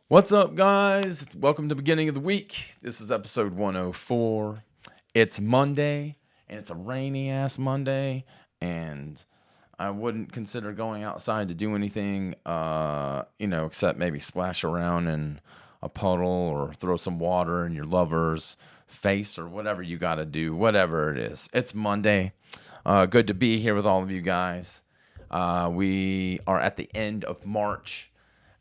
What's up, guys? Welcome to the beginning of the week. This is episode 104. It's Monday, and it's a rainy ass Monday, and I wouldn't consider going outside to do anything, except maybe splash around in a puddle or throw some water in your lover's face or whatever you got to do, whatever it is. It's Monday. Good to be here with all of you guys. We are at the end of March.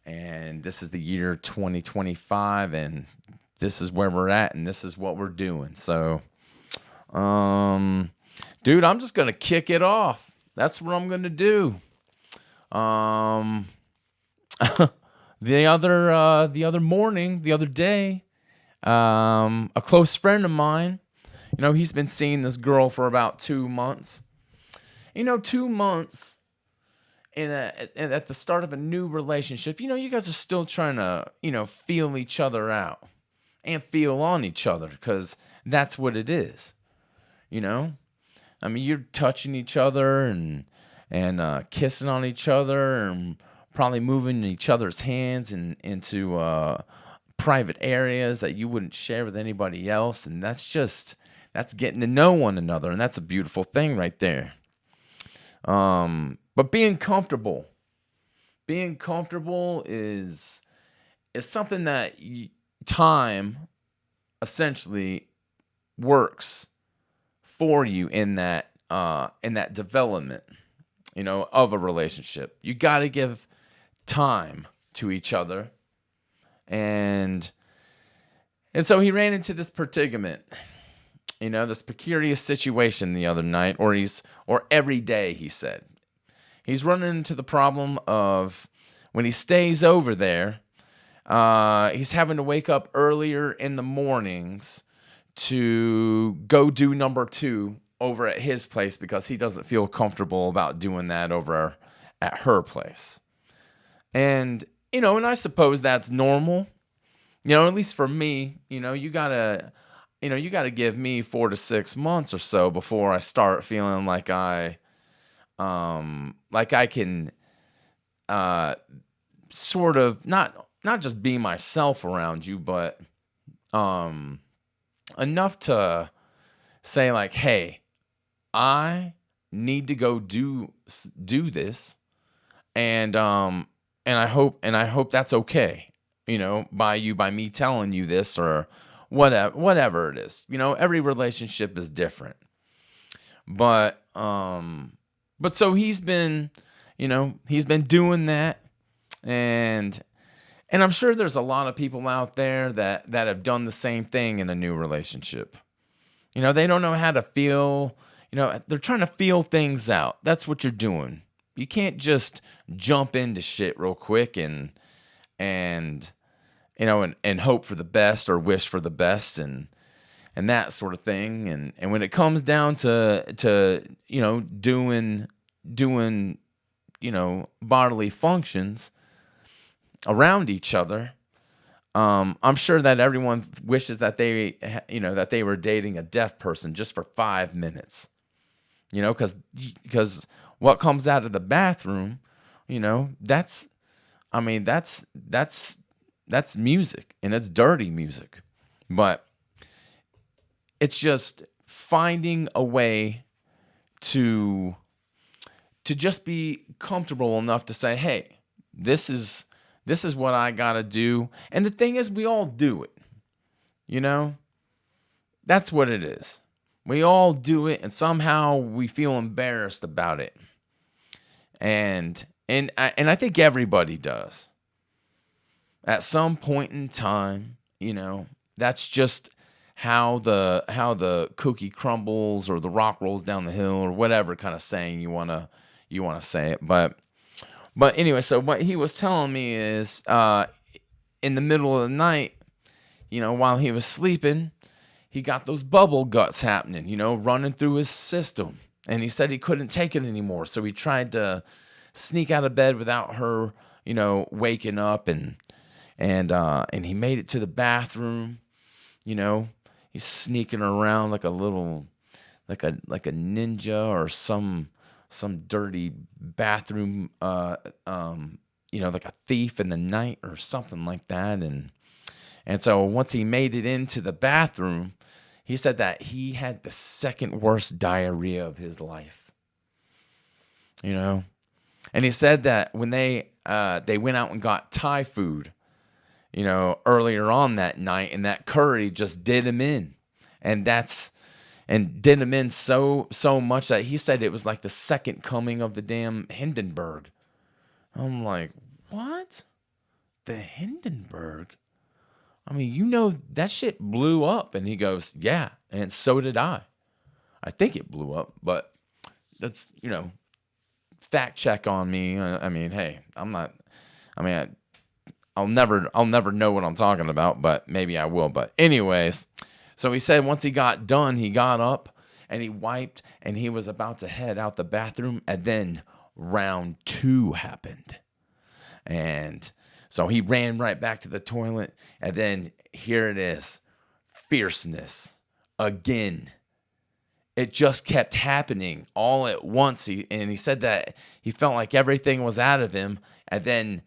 And this is the year 2025, and this is where we're at, and this is what we're doing. So, dude, I'm just gonna kick it off. That's what I'm gonna do. Um, the other day, a close friend of mine, he's been seeing this girl for about 2 months. 2 months at the start of a new relationship, you guys are still trying to, feel each other out and feel on each other because that's what it is, I mean, you're touching each other and kissing on each other and probably moving each other's hands into private areas that you wouldn't share with anybody else. And that's getting to know one another. And that's a beautiful thing right there. But being comfortable is something that time essentially works for you in that development, of a relationship. You got to give time to each other, and so he ran into this predicament. This precarious situation the other night, or every day, he said. He's running into the problem of when he stays over there, he's having to wake up earlier in the mornings to go do number two over at his place because he doesn't feel comfortable about doing that over at her place. And I suppose that's normal. At least for me, you gotta give me 4 to 6 months or so before I start feeling like I can sort of not just be myself around you, but enough to say like, hey, I need to go do this, and I hope that's okay, by me telling you this or whatever it is. Every relationship is different. But so he's been doing that, and I'm sure there's a lot of people out there that have done the same thing in a new relationship. They don't know how to feel, they're trying to feel things out. That's what you're doing. You can't just jump into shit real quick and hope for the best or wish for the best and that sort of thing. And when it comes down to doing bodily functions around each other, I'm sure that everyone wishes that they were dating a deaf person just for 5 minutes. Because what comes out of the bathroom, that's music, and it's dirty music. But it's just finding a way to just be comfortable enough to say, hey, this is what I gotta do. And the thing is, we all do it. That's what it is. We all do it, and somehow we feel embarrassed about it. And I think everybody does. At some point in time, that's just how the cookie crumbles or the rock rolls down the hill or whatever kind of saying you wanna say it. But anyway, so what he was telling me is, in the middle of the night, while he was sleeping, he got those bubble guts happening, running through his system. And he said he couldn't take it anymore. So he tried to sneak out of bed without her, waking up, and he made it to the bathroom. He's sneaking around like a little, like a ninja or some dirty bathroom, like a thief in the night or something like that. And so once he made it into the bathroom, he said that he had the second worst diarrhea of his life. And he said that when they went out and got Thai food, earlier on that night, and that curry just did him in. And did him in so much that he said it was like the second coming of the damn Hindenburg. I'm like, what? The Hindenburg? I mean, that shit blew up. And he goes, yeah, and so did I. I think it blew up, but that's, fact check on me. I mean, hey, I'll never know what I'm talking about, but maybe I will. But anyways, so he said once he got done, he got up and he wiped and he was about to head out the bathroom, and then round 2 happened. And so he ran right back to the toilet, and then here it is. Fierceness again. It just kept happening all at once. He said that he felt like everything was out of him, and then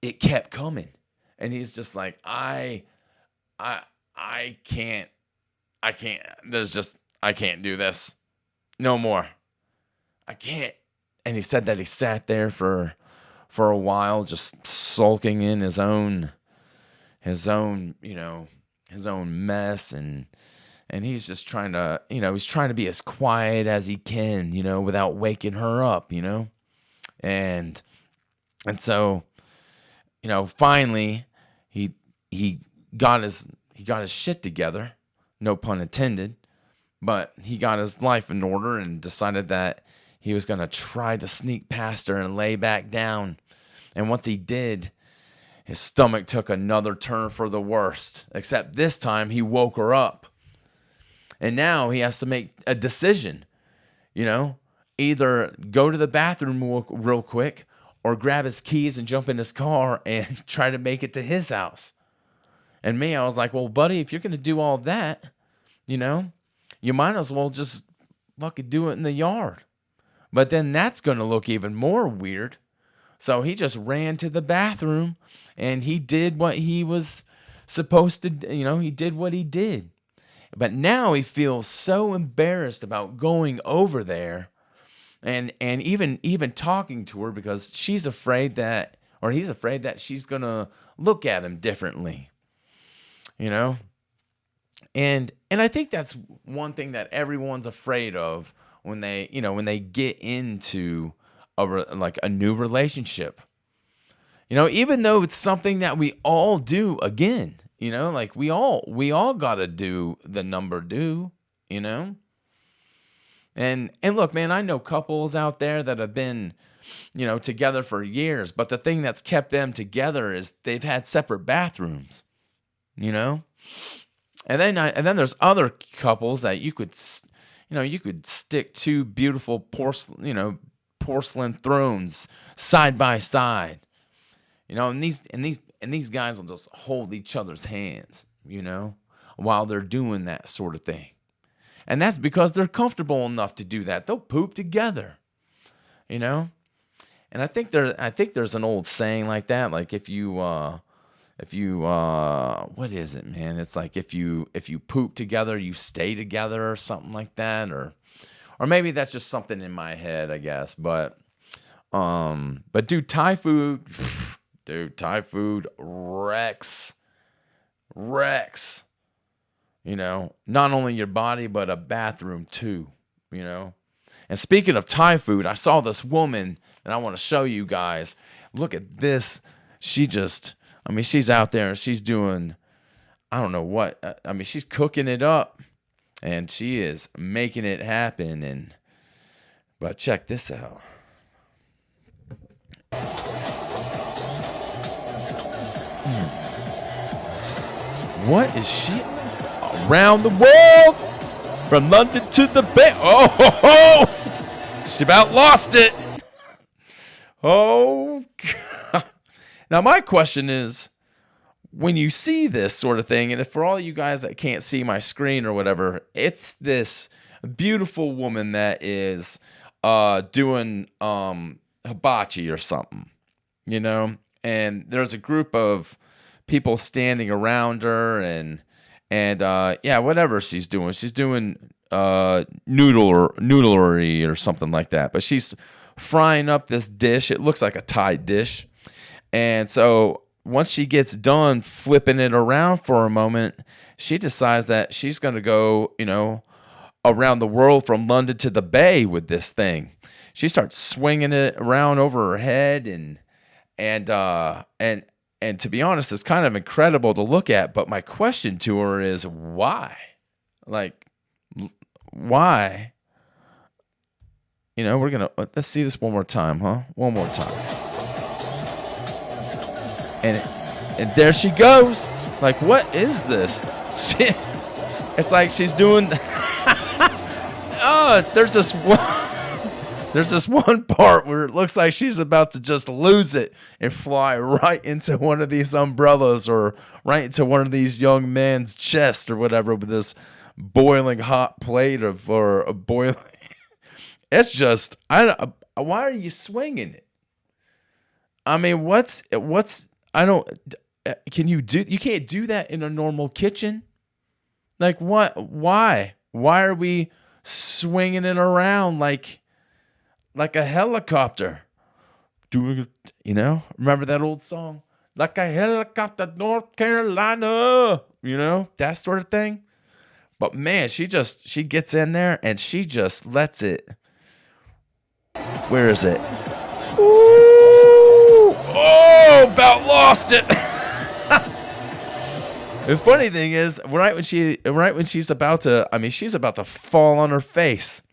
it kept coming. And he's just like, I can't, I can't do this no more. I can't. And he said that he sat there for a while, just sulking in his own mess. And he's just trying to, he's trying to be as quiet as he can, without waking her up, and so, finally he got his shit together, no pun intended, but he got his life in order and decided that he was going to try to sneak past her and lay back down. And once he did, his stomach took another turn for the worst, except this time he woke her up. And now he has to make a decision, either go to the bathroom real quick or grab his keys and jump in his car and try to make it to his house. And me, I was like, well, buddy, if you're going to do all that, you might as well just fucking do it in the yard. But then that's going to look even more weird. So he just ran to the bathroom and he did what he was supposed to, he did what he did. But now he feels so embarrassed about going over there and even talking to her, because he's afraid that she's going to look at him differently. And I think that's one thing that everyone's afraid of when they get into a new relationship. Even though it's something that we all do again. Like we all gotta do the number do, And look, man, I know couples out there that have been, together for years, but the thing that's kept them together is they've had separate bathrooms, And then there's other couples that you could stick two beautiful porcelain thrones side by side, and these guys will just hold each other's hands, while they're doing that sort of thing. And that's because they're comfortable enough to do that. They'll poop together, And I think there's an old saying like that. Like if you what is it, man? It's like if you poop together, you stay together, or something like that, or maybe that's just something in my head, I guess. But dude, Thai food. Dude, Thai food wrecks. Not only your body, but a bathroom too, And speaking of Thai food, I saw this woman, and I want to show you guys. Look at this. She's out there and she's doing, I don't know what. She's cooking it up, and she is making it happen. But check this out. What is she? Around the world, from London to the Bay. Oh, ho, ho. She about lost it. Oh, God. Now my question is, when you see this sort of thing, and if for all you guys that can't see my screen or whatever, it's this beautiful woman that is doing hibachi or something. you know, and there's a group of people standing around her, and yeah, whatever she's doing noodlery or something like that. But she's frying up this dish. It looks like a Thai dish, and so once she gets done flipping it around for a moment, she decides that she's going to go, around the world from London to the Bay with this thing. She starts swinging it around over her head, and to be honest, it's kind of incredible to look at. But my question to her is why? Like, why? Let's see this one more time, huh? One more time. And there she goes. Like, what is this? It's like she's doing. Oh, there's this one part where it looks like she's about to just lose it and fly right into one of these umbrellas or right into one of these young men's chest or whatever with this boiling hot plate or a boiling. It's just, why are you swinging it? I mean, you can't do that in a normal kitchen. Like what? Why are we swinging it around like a helicopter? Remember that old song? Like a helicopter, North Carolina, that sort of thing. But man, she gets in there and she just lets it. Where is it? Ooh! Oh, about lost it. The funny thing is, right when she's about to fall on her face,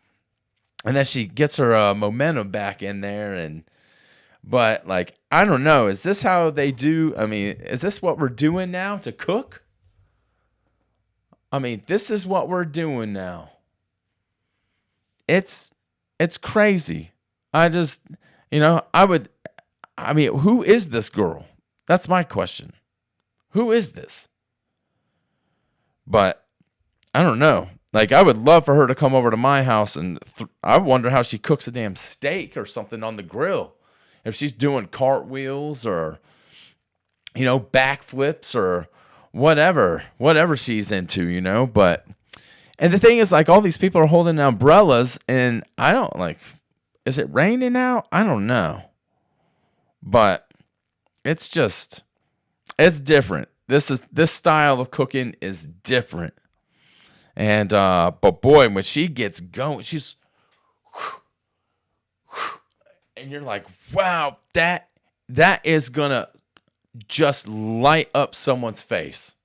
and then she gets her momentum back in there, but like, I don't know, is this how they do? I mean, is this what we're doing now to cook? I mean, this is what we're doing now. It's crazy. Who is this girl? That's my question. Who is this? But I don't know. Like, I would love for her to come over to my house, and I wonder how she cooks a damn steak or something on the grill. If she's doing cartwheels or, backflips or whatever she's into, But, and the thing is, like, all these people are holding umbrellas, and I don't, like, is it raining out? I don't know. But it's different. This style of cooking is different. And but boy, when she gets going, and you're like, wow, that is gonna just light up someone's face.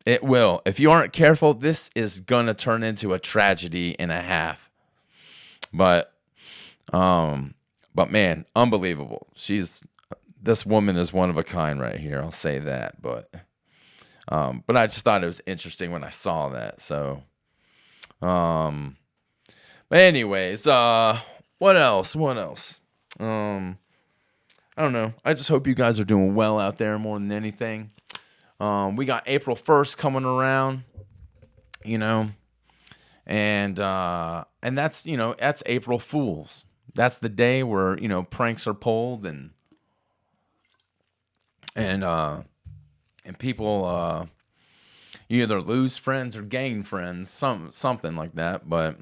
It will. If you aren't careful, this is gonna turn into a tragedy and a half. But man, unbelievable. This woman is one of a kind right here. I'll say that. But I just thought it was interesting when I saw that. So, but anyways, what else? I don't know. I just hope you guys are doing well out there more than anything. We got April 1st coming around, and that's, that's April Fools. That's the day where, pranks are pulled and people you either lose friends or gain friends, something like that. But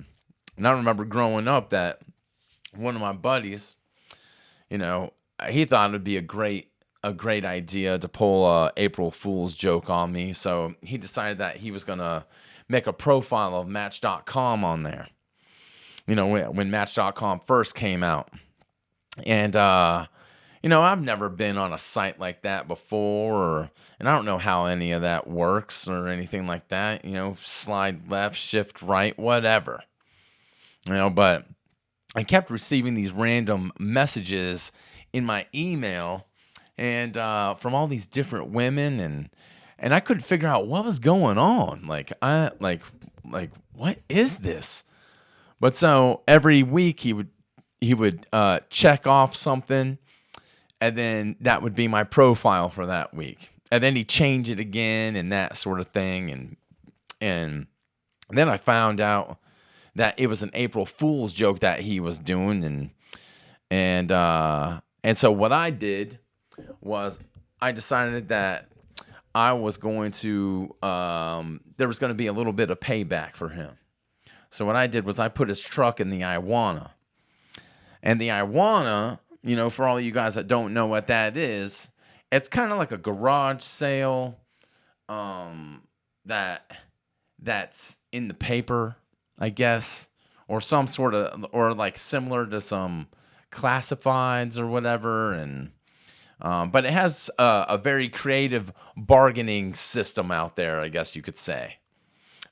I remember growing up that one of my buddies, he thought it would be a great idea to pull a April Fool's joke on me. So he decided that he was gonna make a profile of Match.com on there. When Match.com first came out, and I've never been on a site like that before, and I don't know how any of that works or anything like that. Slide left, shift right, whatever. But I kept receiving these random messages in my email, and from all these different women, and I couldn't figure out what was going on. Like what is this? But so every week he would check off something, and then that would be my profile for that week. And then he'd change it again and that sort of thing. And then I found out that it was an April Fool's joke that he was doing, and And so what I did was I decided that I was going to, there was going to be a little bit of payback for him. So what I did was I put his truck in the Iwana. And the Iwana, for all you guys that don't know what that is, it's kind of like a garage sale that's in the paper, I guess, or some sort of, or like similar to some classifieds or whatever. And but it has a very creative bargaining system out there, I guess you could say.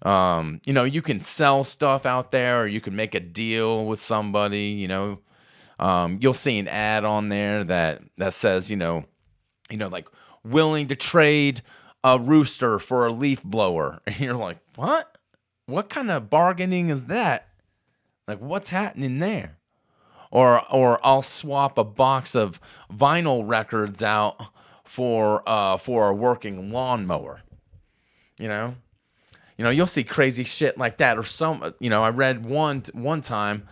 You can sell stuff out there, or you can make a deal with somebody. You'll see an ad on there that says, like willing to trade a rooster for a leaf blower, and you're like, what? What kind of bargaining is that? Like, what's happening there? Or I'll swap a box of vinyl records out for a working lawnmower. You'll see crazy shit like that. Or I read one time,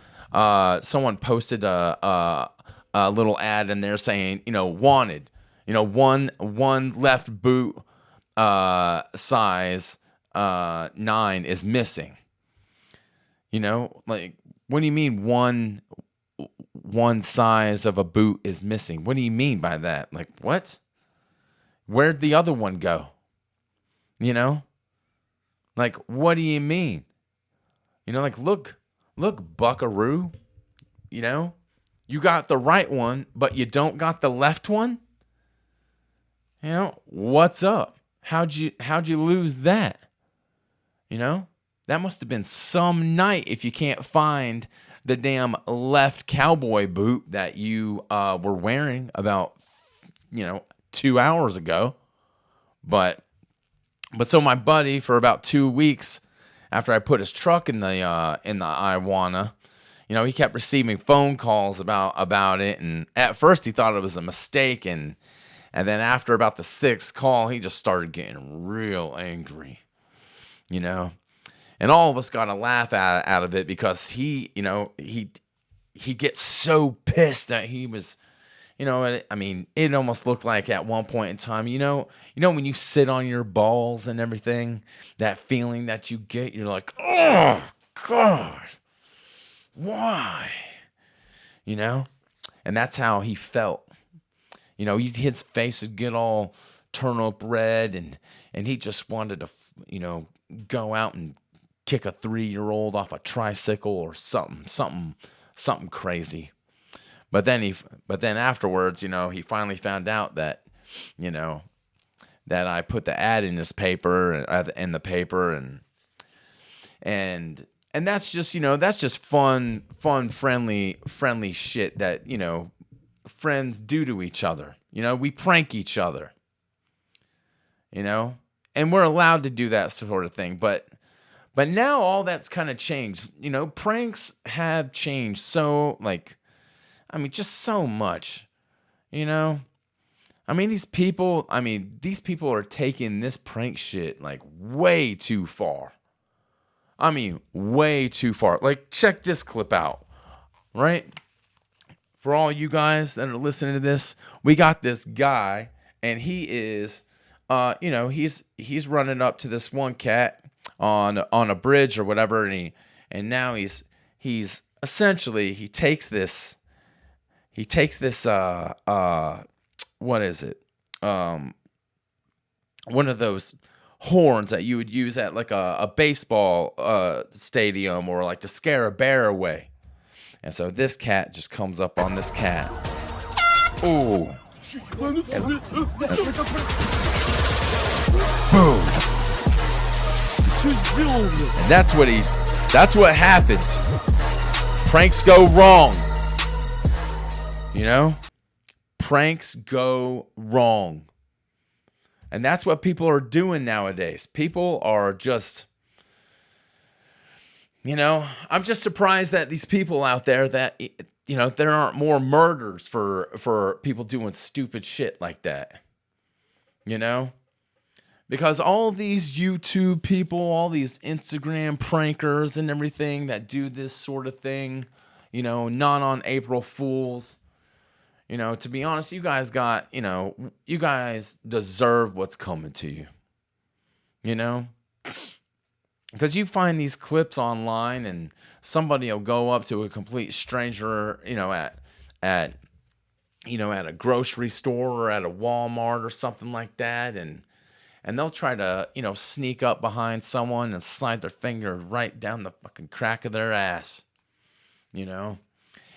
someone posted a little ad in there saying, wanted, one left boot size 9 is missing. Like, what do you mean one size of a boot is missing? What do you mean by that? Like, what? Where'd the other one go? Like, what do you mean? Like, look, buckaroo, you got the right one, but you don't got the left one. What's up? How'd you lose that? That must have been some night if you can't find the damn left cowboy boot that you were wearing about 2 hours ago. But so my buddy, for about 2 weeks after I put his truck in the Iwana, he kept receiving phone calls about it, and at first he thought it was a mistake, and then after about the 6th call, he just started getting real angry, and all of us got a laugh out of it, because he gets so pissed that he was, it almost looked like at one point in time, when you sit on your balls and everything, that feeling that you get, you're like, oh God, why? And that's how he felt. His face would get all turnip red, and he just wanted to, go out and kick a 3-year-old off a tricycle or something crazy. But then afterwards, he finally found out that, that I put the ad in the paper, and that's just fun, friendly shit that, friends do to each other. We prank each other, and we're allowed to do that sort of thing. But now all that's kind of changed. Pranks have changed so, just so much, these people are taking this prank shit way too far. Way too far. Like, check this clip out, right? For all you guys that are listening to this, we got this guy, and he is, he's running up to this one cat on a bridge or whatever, and now he's essentially, he takes this what is it? One of those horns that you would use at like a baseball stadium, or like to scare a bear away. And so this cat just comes up on this cat. Ooh. And boom. And that's what happens. Pranks go wrong. Pranks go wrong. And that's what people are doing nowadays. People are just, I'm just surprised that these people out there that, there aren't more murders for people doing stupid shit like that. Because all these YouTube people, all these Instagram prankers and everything that do this sort of thing, not on April Fools, To be honest, you guys deserve what's coming to you, you know? Because you find these clips online and somebody will go up to a complete stranger, at at a grocery store or at a Walmart or something like that, and they'll try to, sneak up behind someone and slide their finger right down the fucking crack of their ass, you know?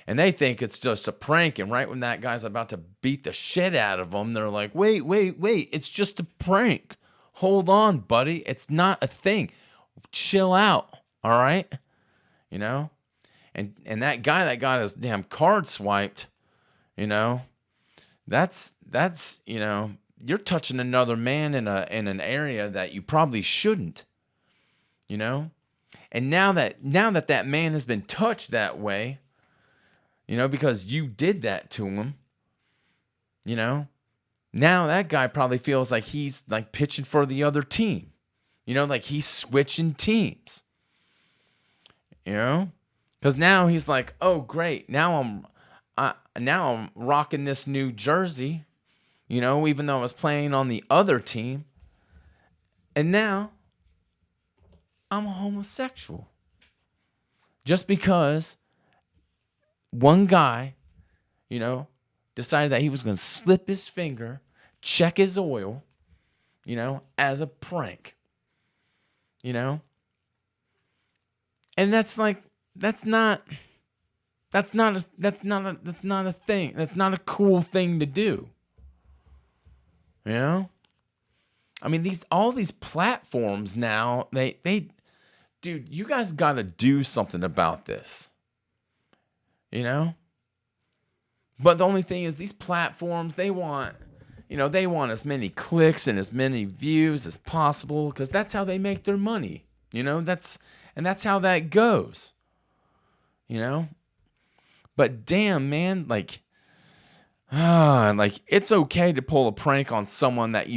And they think it's just a prank, and right when that guy's about to beat the shit out of them, they're like, wait, it's just a prank. Hold on, buddy. It's not a thing. Chill out, all right? You know? And that guy that got his damn card swiped, that's you're touching another man in an area that you probably shouldn't, And now that man has been touched that way, because you did that to him, now that guy probably feels like he's like pitching for the other team, like he's switching teams, because now he's like, oh great, now I'm rocking this new jersey, even though I was playing on the other team, and now I'm a homosexual just because one guy, decided that he was going to slip his finger, check his oil, as a prank, and that's like, that's not a thing. That's not a cool thing to do. I mean, all these platforms now, dude, you guys got to do something about this. But the only thing is, these platforms, they want as many clicks and as many views as possible, because that's how they make their money. That's how that goes. But damn, man, like it's okay to pull a prank on someone that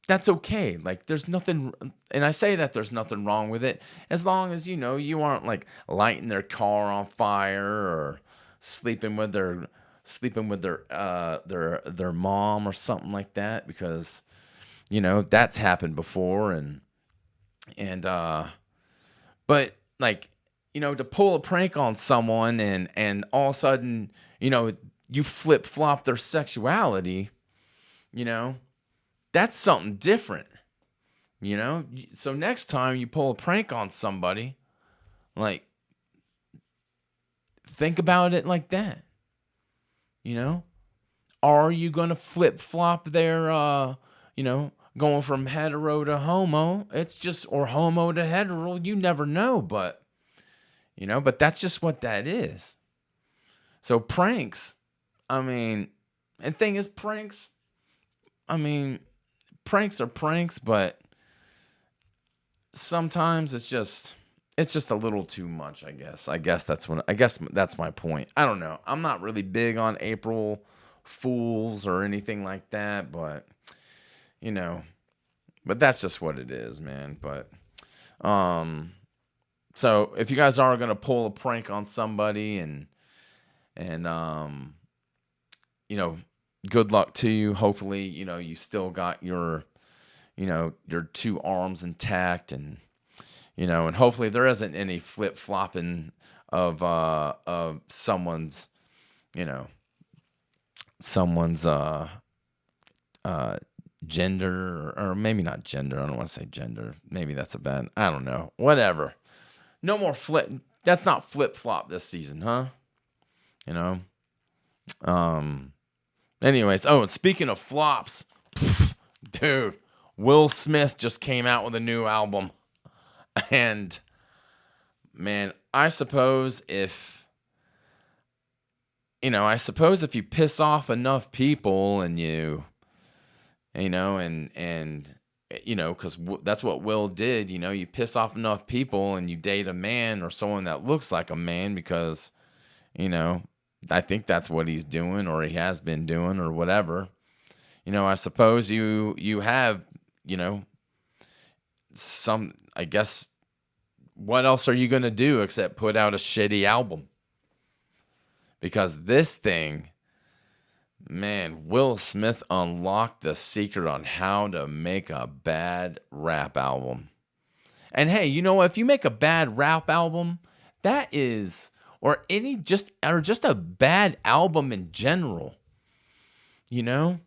that's okay. Like, there's nothing, and I say that there's nothing wrong with it, as long as you aren't like lighting their car on fire or sleeping with their mom or something like that, because that's happened before, but like, to pull a prank on someone and all of a sudden, you flip-flop their sexuality, that's something different, So next time you pull a prank on somebody, like, think about it like that, Are you going to flip-flop their, going from hetero to homo? It's just, or homo to hetero, you never know, but that's just what that is. So pranks, and thing is, pranks are pranks, but sometimes it's just a little too much, I guess that's my point. I don't know. I'm not really big on April Fools or anything like that, but but that's just what it is, man. But so if you guys are going to pull a prank on somebody and good luck to you. Hopefully, you still got your two arms intact, and and hopefully there isn't any flip-flopping of someone's gender, or maybe not gender. I don't want to say gender. Maybe that's a bad, I don't know. Whatever. No more that's not flip-flop this season, huh? Anyways, and speaking of flops, dude, Will Smith just came out with a new album. And man, I suppose if you piss off enough people and because that's what Will did, you piss off enough people and you date a man or someone that looks like a man, because, I think that's what he's doing, or he has been doing, or whatever. I suppose you have, some, I guess, what else are you going to do except put out a shitty album? Because this thing, man, Will Smith unlocked the secret on how to make a bad rap album. And hey, you know what? If you make a bad rap album, that is, or just a bad album in general, you know,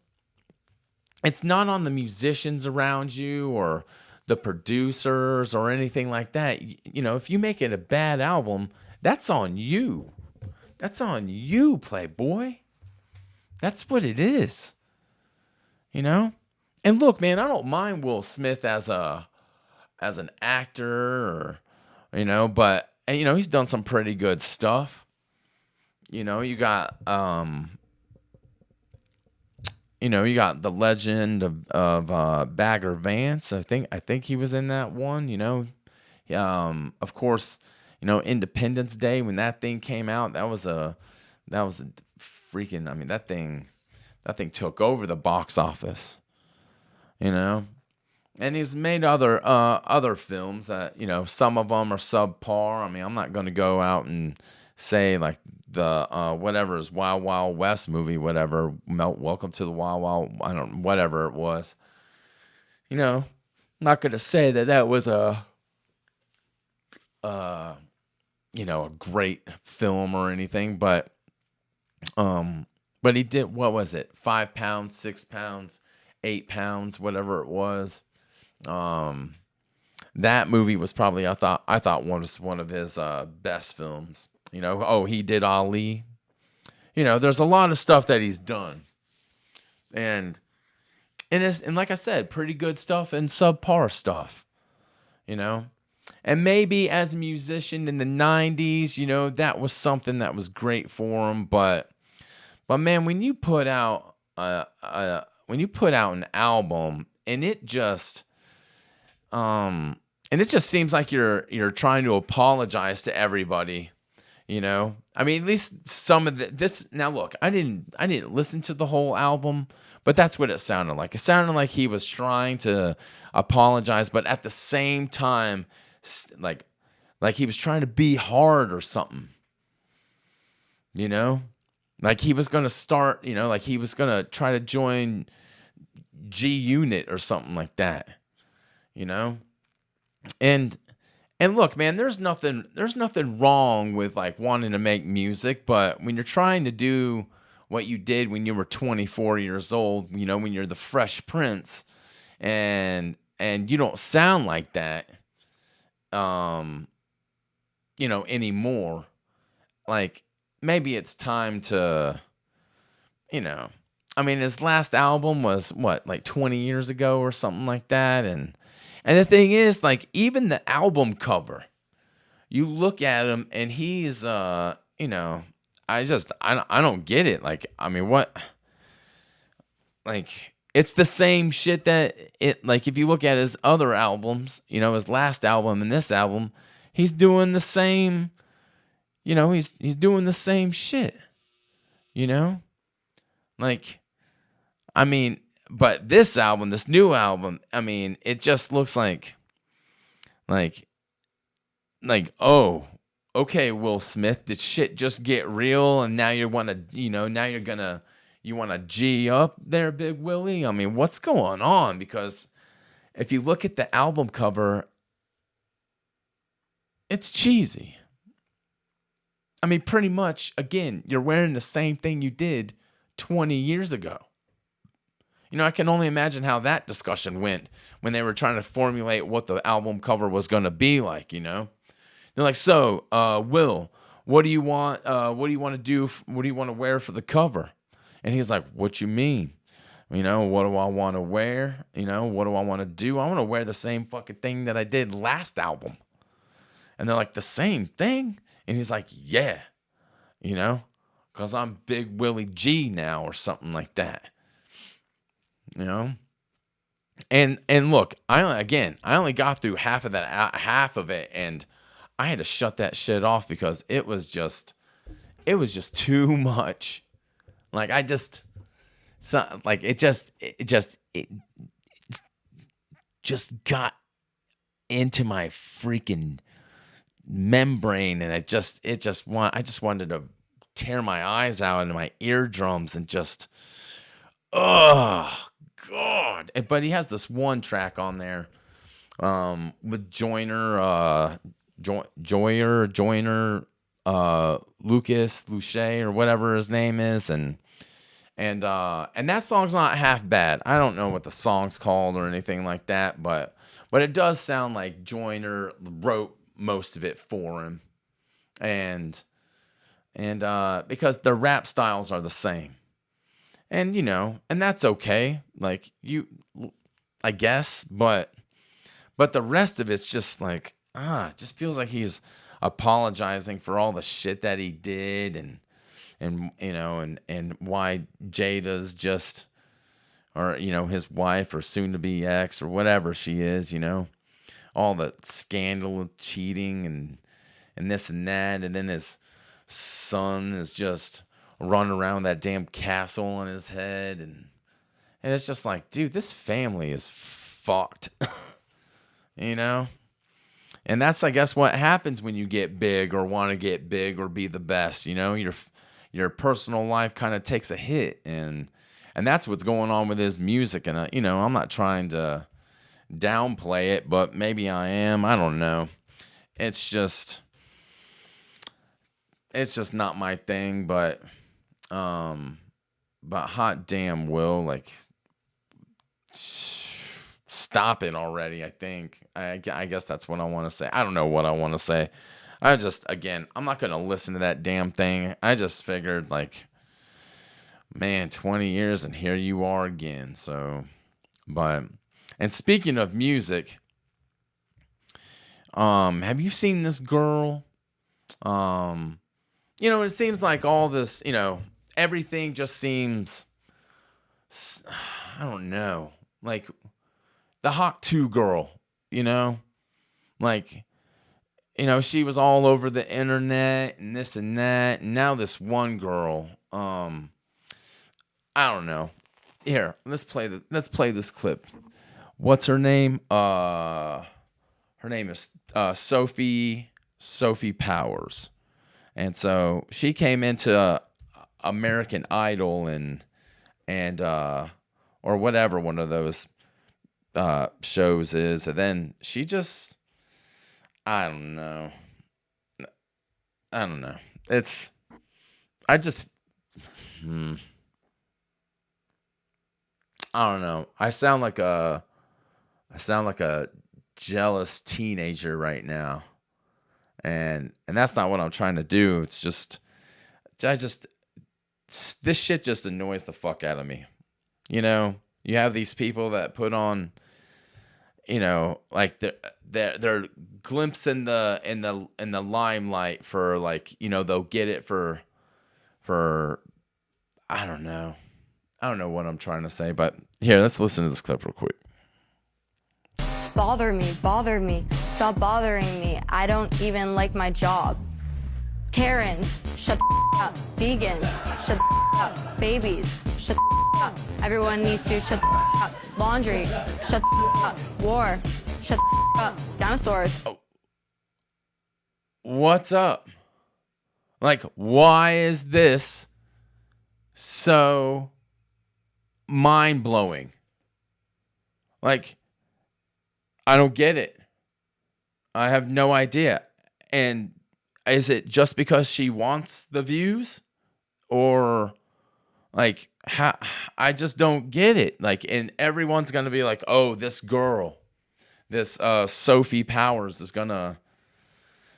it's not on the musicians around you or the producers or anything like that. You know, if you make it a bad album, that's on you. That's on you, Playboy. That's what it is. You know? And look, man, I don't mind Will Smith as an actor or, you know, but, and, you know, he's done some pretty good stuff. You know, you got the legend of Bagger Vance. I think he was in that one, you know. Of course, you know, Independence Day, when that thing came out, that was a freaking, I mean, that thing took over the box office, you know. And he's made other films that, you know, some of them are subpar. I mean, I'm not going to go out and say like the whatever is Wild Wild West movie, whatever, Welcome to the Wild Wild, I don't, whatever it was. You know, I'm not going to say that was a you know, a great film or anything, but he did, what was it? 5 pounds, 6 pounds, 8 pounds, whatever it was. That movie was probably, I thought one of his best films. You know, oh, he did Ali. You know, there's a lot of stuff that he's done, and like I said, pretty good stuff and subpar stuff. You know, and maybe as a musician in the '90s, you know, that was something that was great for him. But man, when you put out an album and it just seems like you're trying to apologize to everybody, you know. I mean, at least some of this. Now, look, I didn't listen to the whole album, but that's what it sounded like. It sounded like he was trying to apologize, but at the same time, like he was trying to be hard or something, you know. Like he was gonna start, you know, like he was gonna try to join G Unit or something like that, you know. And look, man, there's nothing wrong with like wanting to make music, but when you're trying to do what you did when you were 24 years old, you know, when you're the Fresh Prince, and you don't sound like that, you know, anymore. Like maybe it's time to, you know, I mean, his last album was what, like 20 years ago or something like that, and the thing is, like, even the album cover, you look at him and he's, you know, I don't get it. Like, I mean, what? Like, it's the same shit that like, if you look at his other albums, you know, his last album and this album, he's doing the same, you know, he's doing the same shit, you know? Like, I mean, but this album, this new album, I mean, it just looks like, oh, okay, Will Smith, did shit just get real? And now you want to, you know, you want to G up there, Big Willie? I mean, what's going on? Because if you look at the album cover, it's cheesy. I mean, pretty much, again, you're wearing the same thing you did 20 years ago. You know, I can only imagine how that discussion went when they were trying to formulate what the album cover was going to be like, you know? They're like, so, Will, what do you want? What do you want to do? What do you want to wear for the cover? And he's like, what you mean? You know, what do I want to wear? You know, what do I want to do? I want to wear the same fucking thing that I did last album. And they're like, the same thing? And he's like, yeah, you know, because I'm Big Willie G now or something like that. You know, and look, I only got through half of it, and I had to shut that shit off because it was just too much. Like it just got into my freaking membrane, and I just wanted to tear my eyes out into my eardrums and just, oh God. But he has this one track on there with Joyner, Lucas Luche or whatever his name is, and that song's not half bad. I don't know what the song's called or anything like that, but it does sound like Joyner wrote most of it for him, and because the rap styles are the same, and and that's okay, like I guess, but the rest of it's just like, it just feels like he's apologizing for all the shit that he did, and why Jada's just, or his wife or soon to be ex or whatever she is, all the scandal of cheating and this and that, and then his son is just running around that damn castle on his head, and it's just like, dude, this family is fucked. And that's, I guess, what happens when you get big or want to get big or be the best. Your personal life kind of takes a hit, and that's what's going on with his music. And I'm not trying to downplay it, but maybe I am. I don't know. It's just not my thing. But hot damn, Will, like, stop it already. I think I guess that's what I want to say. I don't know what I want to say. I'm not gonna listen to that damn thing. I just figured, like, man, 20 years and here you are again. So, and speaking of music, have you seen this girl? It seems like all this, everything just seems, I don't know, like the Hawk 2 girl, like, she was all over the internet and this and that. And now this one girl, I don't know. Here, let's play this clip. What's her name? Her name is Sophie Powers. And so she came into American Idol and or whatever one of those shows is, and then she just, I don't know. It's, I don't know. I sound like a jealous teenager right now. And that's not what I'm trying to do. It's just, this shit just annoys the fuck out of me. You have these people that put on, like they're glimpsing in the limelight for, like, they'll get it for I don't know what I'm trying to say, but here, let's listen to this clip real quick. Bother me, stop bothering me. I don't even like my job. Karens, shut the up. Vegans, shut the up. Babies, shut the up. Everyone needs to shut the up. Laundry, shut the up. War, shut the up. Dinosaurs. Oh. What's up? Like, why is this so mind-blowing? Like, I don't get it. I have no idea. And is it just because she wants the views? Or, like, I just don't get it. Like, and everyone's going to be like, oh, this girl, this Sophie Powers is going to,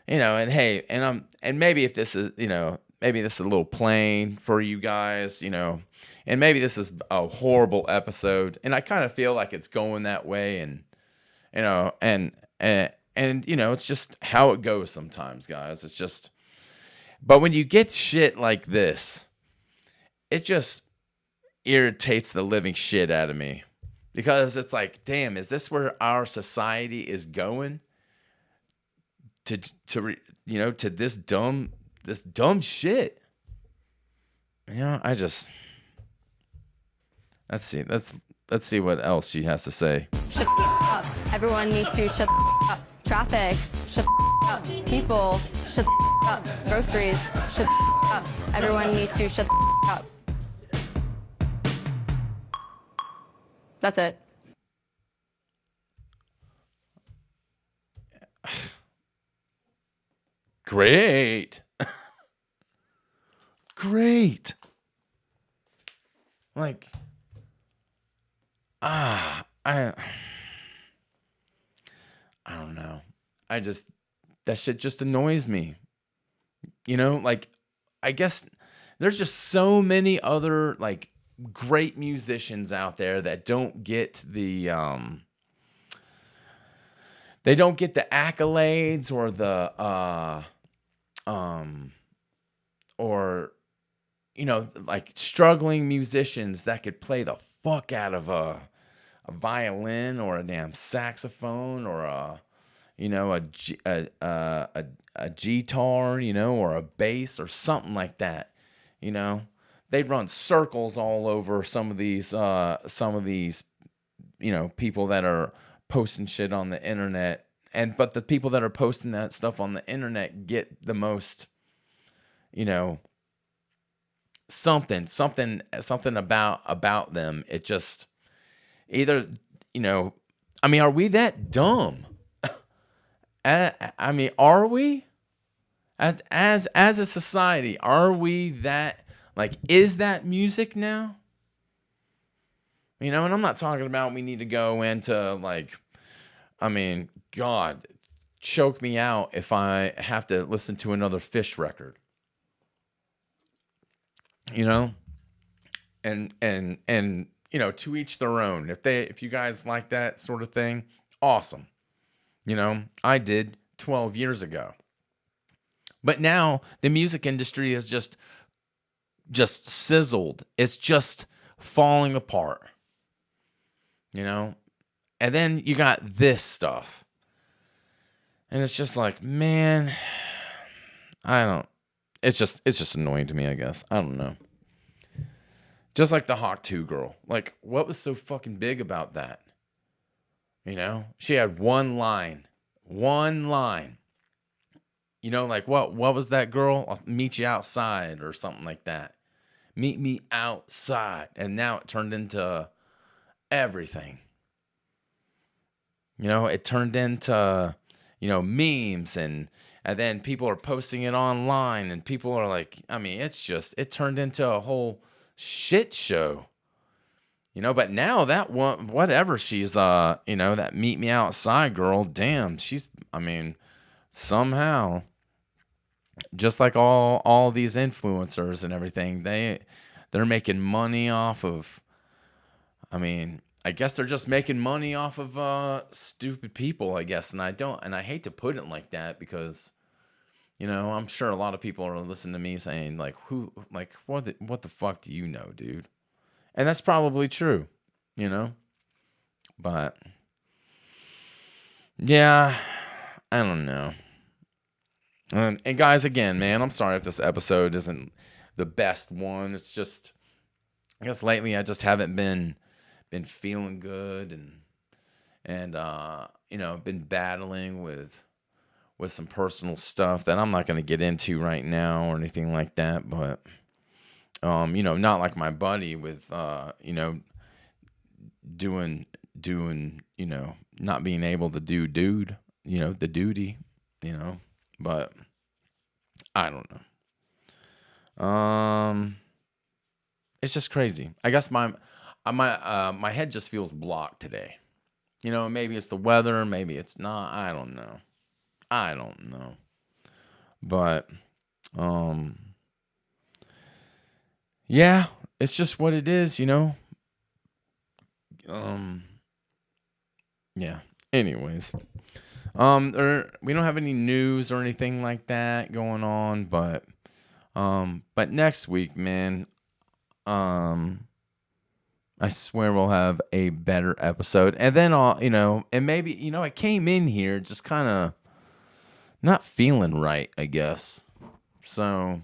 and hey, and maybe if this is, maybe this is a little plain for you guys, and maybe this is a horrible episode. And I kind of feel like it's going that way, and, it's just how it goes sometimes, guys. It's just, but when you get shit like this, it just irritates the living shit out of me, because it's like, damn, is this where our society is going? To this dumb shit. Let's see what else she has to say. Shut the up. Everyone needs to shut the up. Traffic, shut the up. People, shut the up. Groceries, shut the up. Everyone needs to shut the up. That's it. Great. Great. Like, I don't know. That shit just annoys me. You know, like, I guess there's just so many other, like, great musicians out there that don't get the, they don't get the accolades or or, you know, like struggling musicians that could play the fuck out of a violin or a damn saxophone or a guitar, you know, or a bass or something like that. You know, they'd run circles all over some of these, you know, people that are posting shit on the internet. But the people that are posting that stuff on the internet get the most, you know, something about them. It just either, you know, I mean, are we that dumb? I mean, are we as a society, are we that, like, is that music now? You know, and I'm not talking about we need to go into, like, I mean, God, choke me out if I have to listen to another Fish record. You know? And you know, to each their own. If you guys like that sort of thing, awesome. You know, I did 12 years ago. But now the music industry is just sizzled. It's just falling apart. You know? And then you got this stuff. And it's just like, man, it's just annoying to me, I guess. I don't know. Just like the Hawk 2 girl. Like, what was so fucking big about that? You know? She had one line. One line. You know, like, what was that girl? I'll meet you outside or something like that. Meet me outside. And now it turned into everything. You know, it turned into, you know, memes and then people are posting it online and people are like, I mean, it turned into a whole shit show. You know, but now that one, whatever she's, you know, that meet me outside girl, damn, she's, I mean, somehow, just like all these influencers and everything, they're making money off of, I mean, I guess they're just making money off of stupid people, I guess. And I hate to put it like that because, you know, I'm sure a lot of people are listening to me saying, like, what the fuck do you know, dude? And that's probably true, you know? But, yeah, I don't know. And guys, again, man, I'm sorry if this episode isn't the best one. It's just, I guess lately I just haven't been feeling good and you know, been battling with some personal stuff that I'm not going to get into right now or anything like that, but you know, not like my buddy with you know, doing you know, not being able to do you know, the duty, you know, but I don't know. It's just crazy. I guess my head just feels blocked today. You know, maybe it's the weather, maybe it's not. I don't know. But yeah, it's just what it is, you know. Yeah. Anyways, we don't have any news or anything like that going on, but next week, man, I swear we'll have a better episode. And then you know, and maybe, you know, I came in here just kind of not feeling right, I guess. So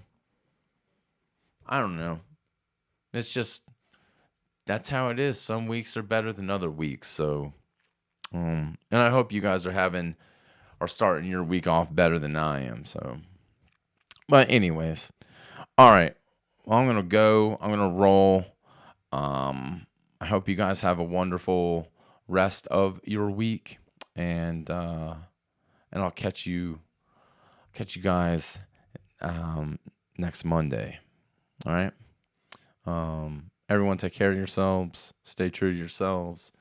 I don't know. It's just, that's how it is. Some weeks are better than other weeks. So, and I hope you guys are having are starting your week off better than I am. So, but anyways, all right. Well, I'm gonna go. I'm gonna roll. I hope you guys have a wonderful rest of your week, and I'll catch you guys next Monday. All right. Everyone, take care of yourselves. Stay true to yourselves,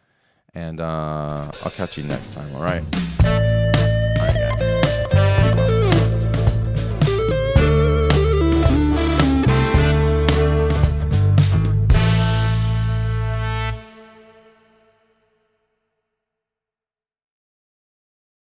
and I'll catch you next time. All right.